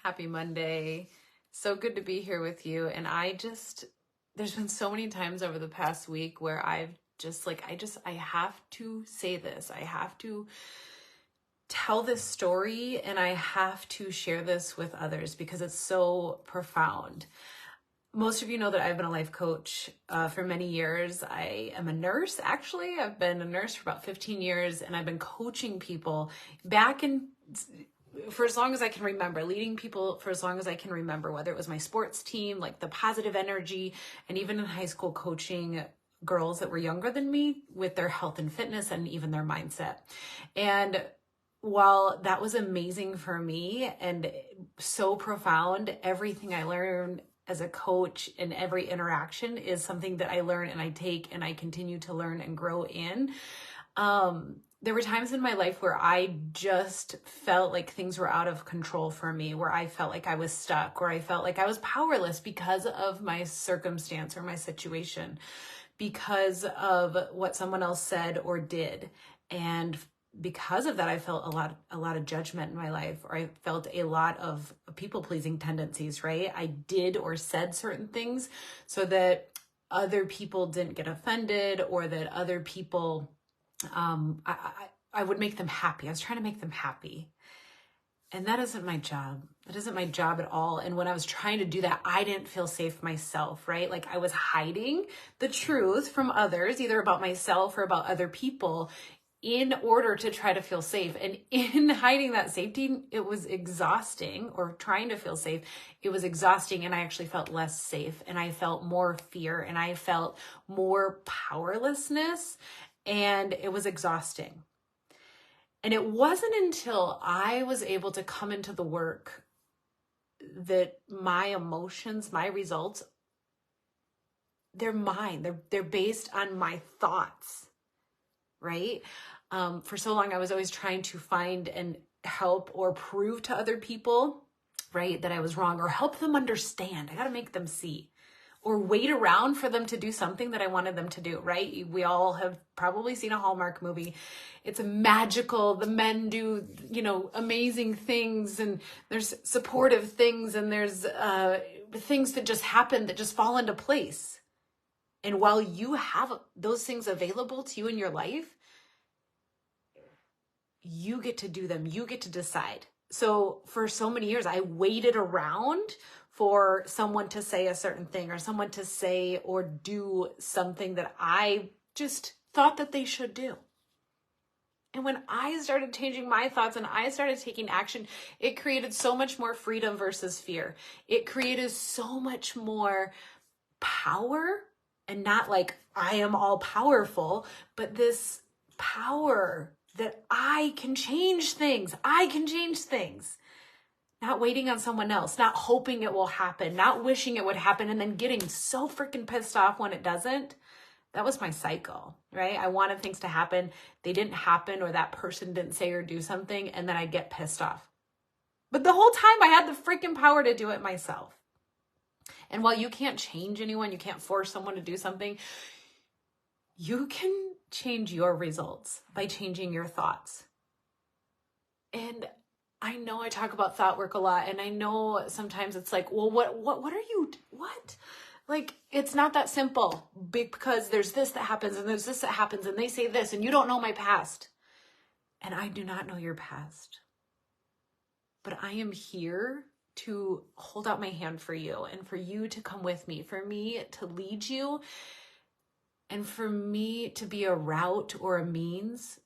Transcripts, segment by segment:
Happy Monday. So good to be here with you. And there's been so many times over the past week where I have to say this. I have to tell this story and I have to share this with others because it's so profound. Most of you know that I've been a life coach for many years. I am a nurse, actually. I've been a nurse for about 15 years, and I've been coaching people for as long as I can remember, leading people for as long as I can remember, whether it was my sports team, like the positive energy, and even in high school coaching girls that were younger than me with their health and fitness and even their mindset. And while that was amazing for me and so profound, everything I learned as a coach in every interaction is something that I learn and I take and I continue to learn and grow in. There were times in my life where I just felt like things were out of control for me, where I felt like I was stuck, or I felt like I was powerless because of my circumstance or my situation, because of what someone else said or did. And because of that, I felt a lot of judgment in my life, or I felt a lot of people-pleasing tendencies, right? I did or said certain things so that other people didn't get offended, or that other people, I would make them happy. I was trying to make them happy. And that isn't my job. That isn't my job at all. And when I was trying to do that, I didn't feel safe myself, right? Like I was hiding the truth from others, either about myself or about other people, in order to try to feel safe. And in hiding that safety, it was exhausting, or trying to feel safe, it was exhausting. And I actually felt less safe, and I felt more fear, and I felt more powerlessness, and it was exhausting. And it wasn't until I was able to come into the work that my emotions, my results, they're mine. They're based on my thoughts, right? For so long, I was always trying to find and help or prove to other people, right, that I was wrong, or help them understand. I got to make them see, or wait around for them to do something that I wanted them to do, right? We all have probably seen a Hallmark movie. It's magical. The men do, amazing things, and there's supportive things, and there's things that just happen, that just fall into place. And while you have those things available to you in your life, you get to do them. You get to decide. So for so many years, I waited around for someone to say a certain thing, or someone to say or do something that I just thought that they should do. And when I started changing my thoughts and I started taking action, it created so much more freedom versus fear. It created so much more power, and not like I am all powerful, but this power that I can change things. I can change things. Not waiting on someone else, not hoping it will happen, not wishing it would happen, and then getting so freaking pissed off when it doesn't. That was my cycle, right? I wanted things to happen. They didn't happen, or that person didn't say or do something, and then I get pissed off. But the whole time I had the freaking power to do it myself. And while you can't change anyone, you can't force someone to do something, you can change your results by changing your thoughts. And I know I talk about thought work a lot, and I know sometimes it's like, well, what are you, what? Like, it's not that simple, because there's this that happens, and there's this that happens, and they say this, and you don't know my past. And I do not know your past. But I am here to hold out my hand for you, and for you to come with me, for me to lead you, and for me to be a route or a means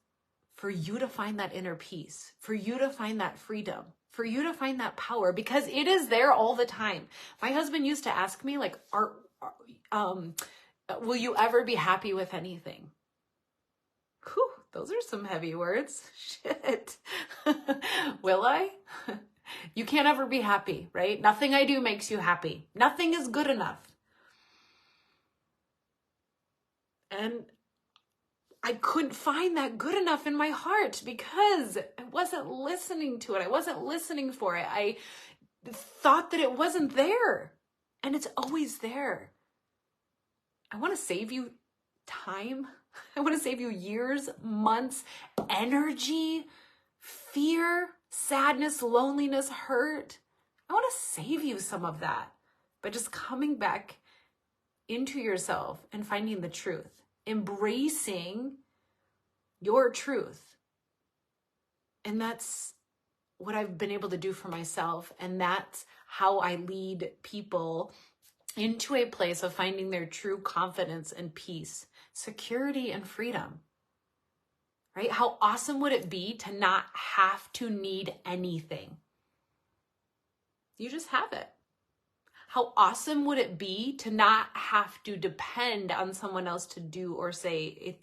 for you to find that inner peace, for you to find that freedom, for you to find that power, because it is there all the time. My husband used to ask me, like, will you ever be happy with anything? Whew, those are some heavy words. Shit. Will I? You can't ever be happy, right? Nothing I do makes you happy. Nothing is good enough. And I couldn't find that good enough in my heart because I wasn't listening to it. I wasn't listening for it. I thought that it wasn't there, and it's always there. I want to save you time. I want to save you years, months, energy, fear, sadness, loneliness, hurt. I want to save you some of that by just coming back into yourself and finding the truth, embracing your truth. And that's what I've been able to do for myself. And that's how I lead people into a place of finding their true confidence and peace, security and freedom, right? How awesome would it be to not have to need anything? You just have it. How awesome would it be to not have to depend on someone else to do or say a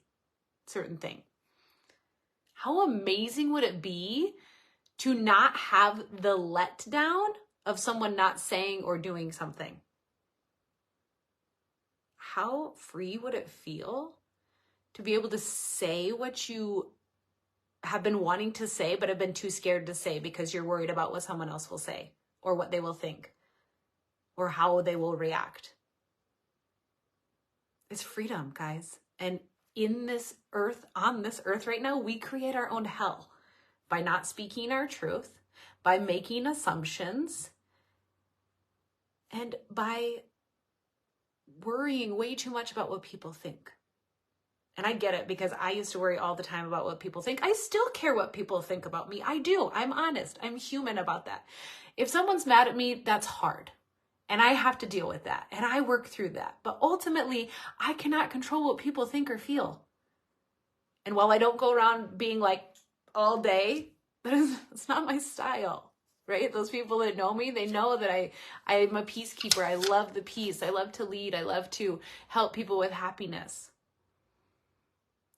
certain thing? How amazing would it be to not have the letdown of someone not saying or doing something? How free would it feel to be able to say what you have been wanting to say, but have been too scared to say because you're worried about what someone else will say or what they will think or how they will react? It's freedom, guys. And in this earth, on this earth right now, we create our own hell by not speaking our truth, by making assumptions, and by worrying way too much about what people think. And I get it, because I used to worry all the time about what people think. I still care what people think about me. I do. I'm honest. I'm human about that. If someone's mad at me, that's hard. And I have to deal with that. And I work through that. But ultimately, I cannot control what people think or feel. And while I don't go around being like all day, it's not my style, right? Those people that know me, they know that I'm a peacekeeper. I love the peace. I love to lead. I love to help people with happiness.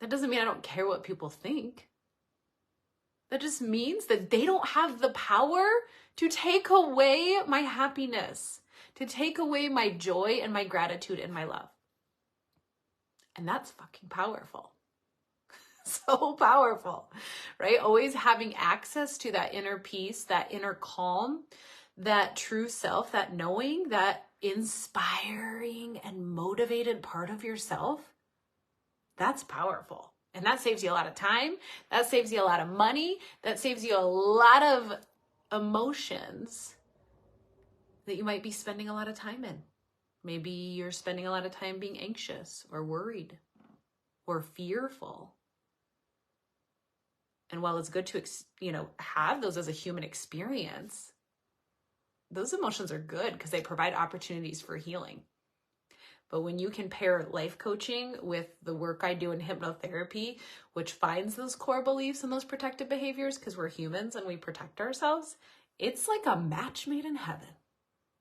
That doesn't mean I don't care what people think. That just means that they don't have the power to take away my happiness, to take away my joy and my gratitude and my love. And that's fucking powerful. So powerful, right? Always having access to that inner peace, that inner calm, that true self, that knowing, that inspiring and motivated part of yourself. That's powerful. And that saves you a lot of time. That saves you a lot of money. That saves you a lot of emotions that you might be spending a lot of time in. Maybe you're spending a lot of time being anxious or worried or fearful. And while it's good to, have those as a human experience, those emotions are good because they provide opportunities for healing. But when you can pair life coaching with the work I do in hypnotherapy, which finds those core beliefs and those protective behaviors, because we're humans and we protect ourselves, it's like a match made in heaven.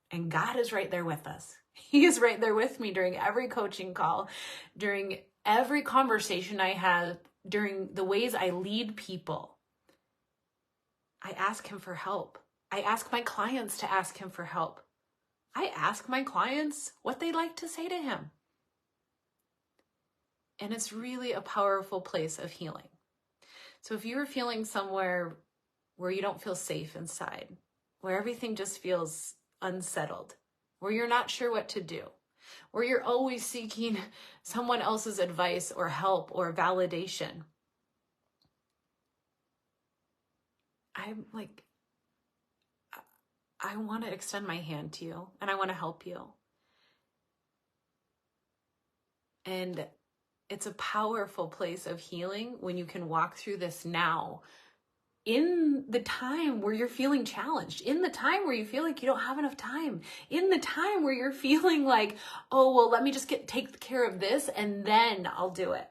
And God is right there with us. He is right there with me during every coaching call, during every conversation I have, during the ways I lead people. I ask him for help. I ask my clients to ask him for help. I ask my clients what they'd like to say to him. And it's really a powerful place of healing. So if you're feeling somewhere where you don't feel safe inside, where everything just feels unsettled, where you're not sure what to do, where you're always seeking someone else's advice or help or validation, I want to extend my hand to you and I want to help you. And it's a powerful place of healing when you can walk through this now, in the time where you're feeling challenged, in the time where you feel like you don't have enough time, in the time where you're feeling like, oh, well, let me just take care of this and then I'll do it.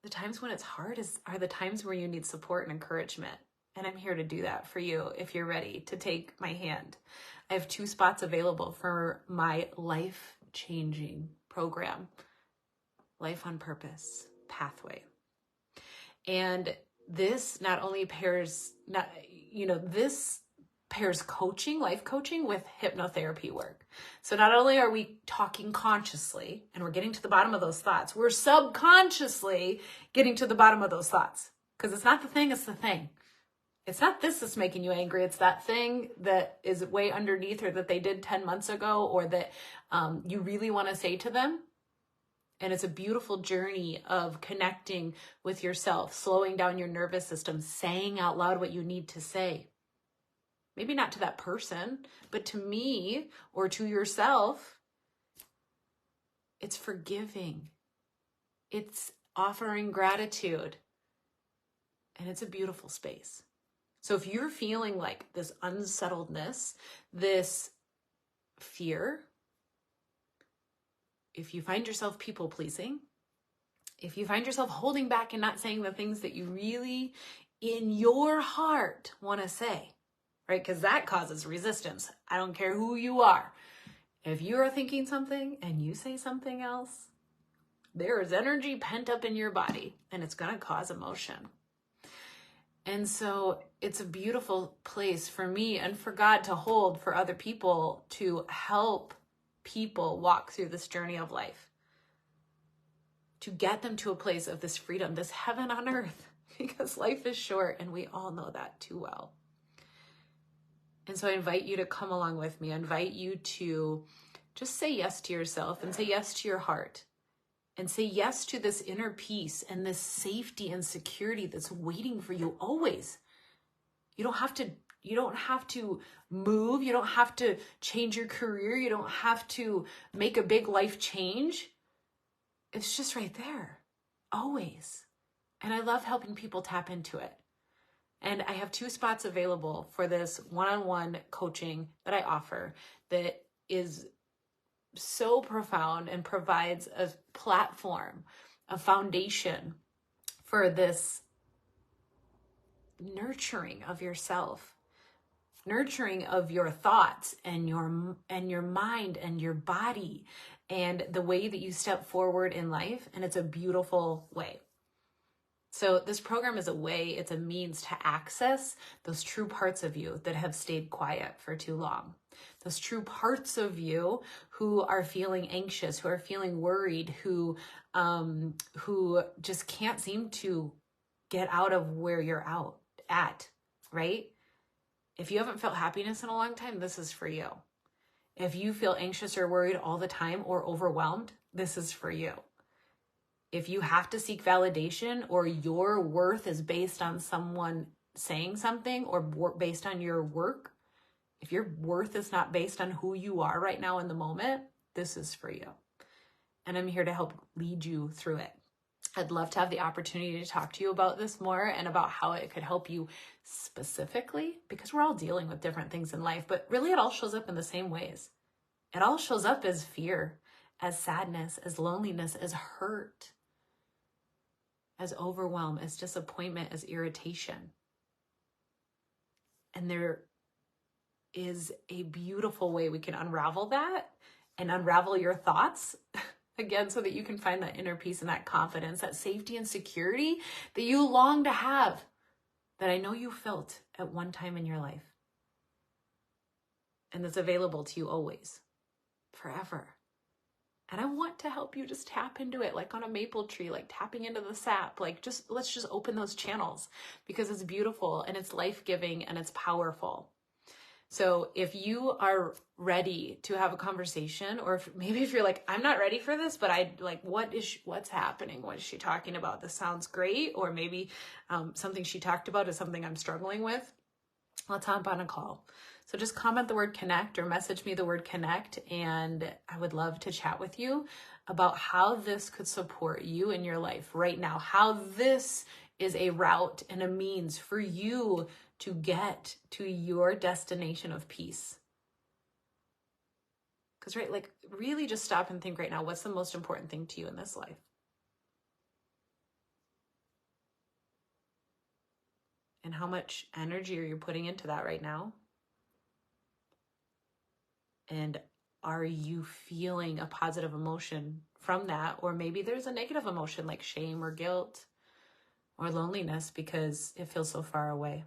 The times when it's hard are the times where you need support and encouragement. And I'm here to do that for you if you're ready to take my hand. I have 2 spots available for my life-changing program, Life on Purpose Pathway. And this not only pairs, this pairs coaching, life coaching with hypnotherapy work. So not only are we talking consciously and we're getting to the bottom of those thoughts, we're subconsciously getting to the bottom of those thoughts. Because it's not the thing, it's the thing. It's not this that's making you angry. It's that thing that is way underneath, or that they did 10 months ago, or that you really want to say to them. And it's a beautiful journey of connecting with yourself, slowing down your nervous system, saying out loud what you need to say. Maybe not to that person, but to me or to yourself, it's forgiving. It's offering gratitude. And it's a beautiful space. So if you're feeling like this unsettledness, this fear, if you find yourself people pleasing, if you find yourself holding back and not saying the things that you really in your heart want to say, right? Because that causes resistance. I don't care who you are. If you are thinking something and you say something else, there is energy pent up in your body and it's going to cause emotion. And so it's a beautiful place for me and for God to hold for other people to help people walk through this journey of life, to get them to a place of this freedom, this heaven on earth, because life is short and we all know that too well. And so I invite you to come along with me. I invite you to just say yes to yourself and say yes to your heart and say yes to this inner peace and this safety and security that's waiting for you always. You don't have to move. You don't have to change your career. You don't have to make a big life change. It's just right there, always. And I love helping people tap into it. And I have 2 spots available for this one-on-one coaching that I offer that is so profound and provides a platform, a foundation for this nurturing of yourself, nurturing of your thoughts and your mind and your body and the way that you step forward in life. And it's a beautiful way. So this program is a way, it's a means to access those true parts of you that have stayed quiet for too long. Those true parts of you who are feeling anxious, who are feeling worried, who just can't seem to get out of where you're at, right? If you haven't felt happiness in a long time, this is for you. If you feel anxious or worried all the time or overwhelmed, this is for you. If you have to seek validation or your worth is based on someone saying something or based on your work, if your worth is not based on who you are right now in the moment, this is for you. And I'm here to help lead you through it. I'd love to have the opportunity to talk to you about this more and about how it could help you specifically, because we're all dealing with different things in life, but really it all shows up in the same ways. It all shows up as fear, as sadness, as loneliness, as hurt, as overwhelm, as disappointment, as irritation. And there is a beautiful way we can unravel that and unravel your thoughts again, so that you can find that inner peace and that confidence, that safety and security that you long to have, that I know you felt at one time in your life. And that's available to you always, forever. And I want to help you just tap into it, like on a maple tree, like tapping into the sap, let's just open those channels, because it's beautiful and it's life-giving and it's powerful. So if you are ready to have a conversation, or if you're like, I'm not ready for this, but what's happening? What is she talking about? This sounds great. Or maybe something she talked about is something I'm struggling with. Let's hop on a call. So just comment the word connect or message me the word connect, and I would love to chat with you about how this could support you in your life right now, how this is a route and a means for you to get to your destination of peace. Because, right, like really just stop and think right now, what's the most important thing to you in this life? And how much energy are you putting into that right now? And are you feeling a positive emotion from that? Or maybe there's a negative emotion like shame or guilt or loneliness because it feels so far away.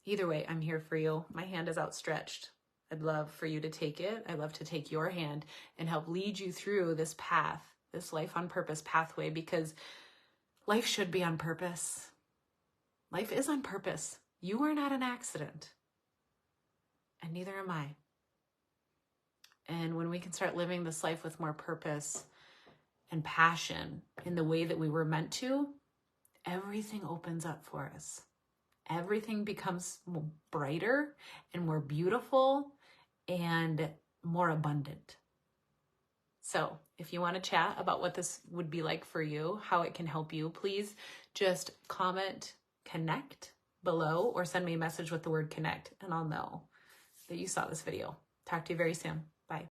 Either way, I'm here for you. My hand is outstretched. I'd love for you to take it. I'd love to take your hand and help lead you through this path, this life on purpose pathway, because life should be on purpose. Life is on purpose. You are not an accident. And neither am I. And when we can start living this life with more purpose and passion in the way that we were meant to, everything opens up for us. everything becomes brighter and more beautiful and more abundant. So if you want to chat about what this would be like for you, how it can help you, please just comment connect below or send me a message with the word connect and I'll know that you saw this video. Talk to you very soon. Bye.